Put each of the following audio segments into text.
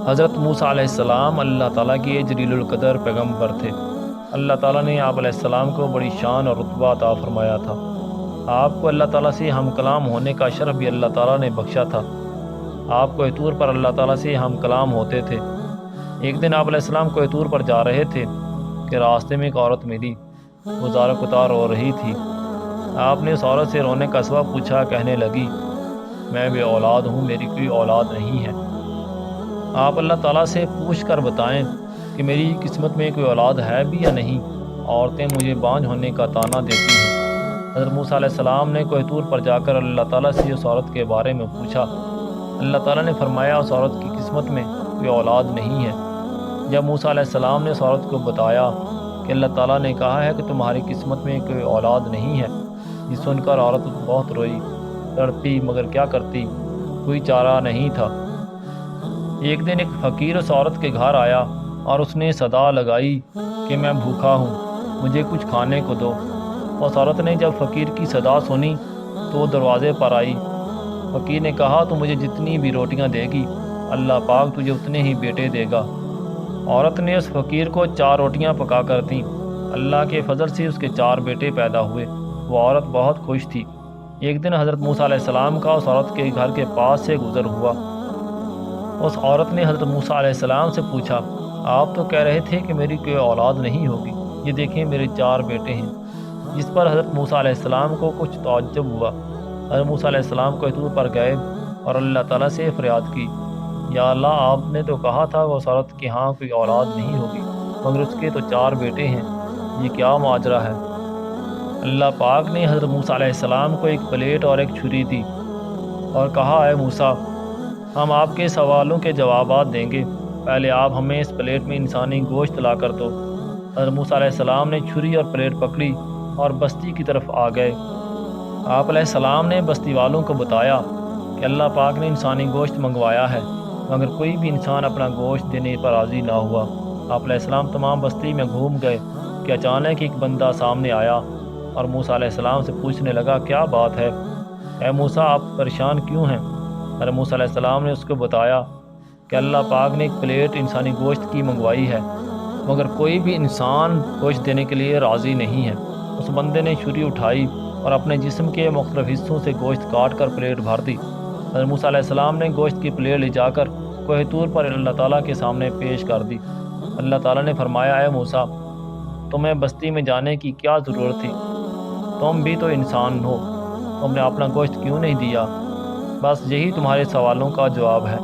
حضرت موسیٰ علیہ السلام اللہ تعالیٰ کے جلیل القدر پیغمبر تھے۔ اللہ تعالیٰ نے آپ علیہ السلام کو بڑی شان اور رتبہ عطا فرمایا تھا۔ آپ کو اللہ تعالیٰ سے ہم کلام ہونے کا شرف بھی اللہ تعالیٰ نے بخشا تھا۔ آپ کوہ طور پر اللہ تعالیٰ سے ہم کلام ہوتے تھے۔ ایک دن آپ علیہ السلام کوہ طور پر جا رہے تھے کہ راستے میں ایک عورت ملی، وہ زار کتار رو رہی تھی۔ آپ نے اس عورت سے رونے کا سبب پوچھا، کہنے لگی، میں بے اولاد ہوں، میری کوئی اولاد نہیں ہے۔ آپ اللہ تعالیٰ سے پوچھ کر بتائیں کہ میری قسمت میں کوئی اولاد ہے بھی یا نہیں، عورتیں مجھے بانجھ ہونے کا طعنہ دیتی ہیں۔ حضرت موسیٰ علیہ السلام نے کوہ طور پر جا کر اللہ تعالیٰ سے اس عورت کے بارے میں پوچھا۔ اللہ تعالیٰ نے فرمایا، اس عورت کی قسمت میں کوئی اولاد نہیں ہے۔ جب موسیٰ علیہ السلام نے اس عورت کو بتایا کہ اللہ تعالیٰ نے کہا ہے کہ تمہاری قسمت میں کوئی اولاد نہیں ہے، یہ سن کر عورت بہت روئی، تڑپی، مگر کیا کرتی، کوئی چارہ نہیں تھا۔ ایک دن ایک فقیر اس عورت کے گھر آیا اور اس نے صدا لگائی کہ میں بھوکا ہوں، مجھے کچھ کھانے کو دو۔ اس عورت نے جب فقیر کی صدا سنی تو وہ دروازے پر آئی۔ فقیر نے کہا، تو مجھے جتنی بھی روٹیاں دے گی، اللہ پاک تجھے اتنے ہی بیٹے دے گا۔ عورت نے اس فقیر کو 4 روٹیاں پکا کر دیں۔ اللہ کے فضل سے اس کے 4 بیٹے پیدا ہوئے۔ وہ عورت بہت خوش تھی۔ ایک دن حضرت موسیٰ علیہ السلام کا اس عورت کے گھر کے پاس سے گزر ہوا۔ اس عورت نے حضرت موسیٰ علیہ السلام سے پوچھا، آپ تو کہہ رہے تھے کہ میری کوئی اولاد نہیں ہوگی، یہ دیکھیں میرے 4 بیٹے ہیں۔ جس پر حضرت موسیٰ علیہ السلام کو کچھ تعجب ہوا۔ حضرت موسیٰ علیہ السلام کوہ طور پر گئے اور اللہ تعالیٰ سے فریاد کی، یا اللہ، آپ نے تو کہا تھا کہ اس عورت کے ہاں کوئی اولاد نہیں ہوگی، مگر اس کے تو 4 بیٹے ہیں، یہ کیا ماجرا ہے؟ اللہ پاک نے حضرت موسیٰ علیہ السلام کو ایک پلیٹ اور ایک چھری دی اور کہا، اے موسیٰ، ہم آپ کے سوالوں کے جوابات دیں گے، پہلے آپ ہمیں اس پلیٹ میں انسانی گوشت لا کر دو۔ حضرت موسیٰ علیہ السلام نے چھری اور پلیٹ پکڑی اور بستی کی طرف آ گئے۔ آپ علیہ السلام نے بستی والوں کو بتایا کہ اللہ پاک نے انسانی گوشت منگوایا ہے، مگر کوئی بھی انسان اپنا گوشت دینے پر راضی نہ ہوا۔ آپ علیہ السلام تمام بستی میں گھوم گئے کہ اچانک ایک بندہ سامنے آیا اور موسیٰ علیہ السلام سے پوچھنے لگا، کیا بات ہے؟ اے موسیٰ، آپ پریشان کیوں ہیں؟ حضرت موسیٰ علیہ السلام نے اس کو بتایا کہ اللہ پاک نے ایک پلیٹ انسانی گوشت کی منگوائی ہے، مگر کوئی بھی انسان گوشت دینے کے لیے راضی نہیں ہے۔ اس بندے نے چھری اٹھائی اور اپنے جسم کے مختلف حصوں سے گوشت کاٹ کر پلیٹ بھر دی۔ حضرت موسیٰ علیہ السلام نے گوشت کی پلیٹ لے جا کر کوہ طور پر اللہ تعالیٰ کے سامنے پیش کر دی۔ اللہ تعالیٰ نے فرمایا، اے موسیٰ، تمہیں بستی میں جانے کی کیا ضرورت تھی؟ تم بھی تو انسان ہو، تم نے اپنا گوشت کیوں نہیں دیا؟ بس یہی تمہارے سوالوں کا جواب ہے۔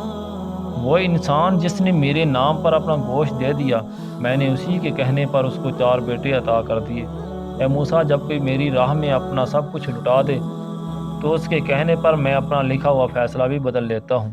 وہ انسان جس نے میرے نام پر اپنا گوشت دے دیا، میں نے اسی کے کہنے پر اس کو 4 بیٹے عطا کر دیے۔ اے موسیٰ، جب کوئی میری راہ میں اپنا سب کچھ لٹا دے تو اس کے کہنے پر میں اپنا لکھا ہوا فیصلہ بھی بدل لیتا ہوں۔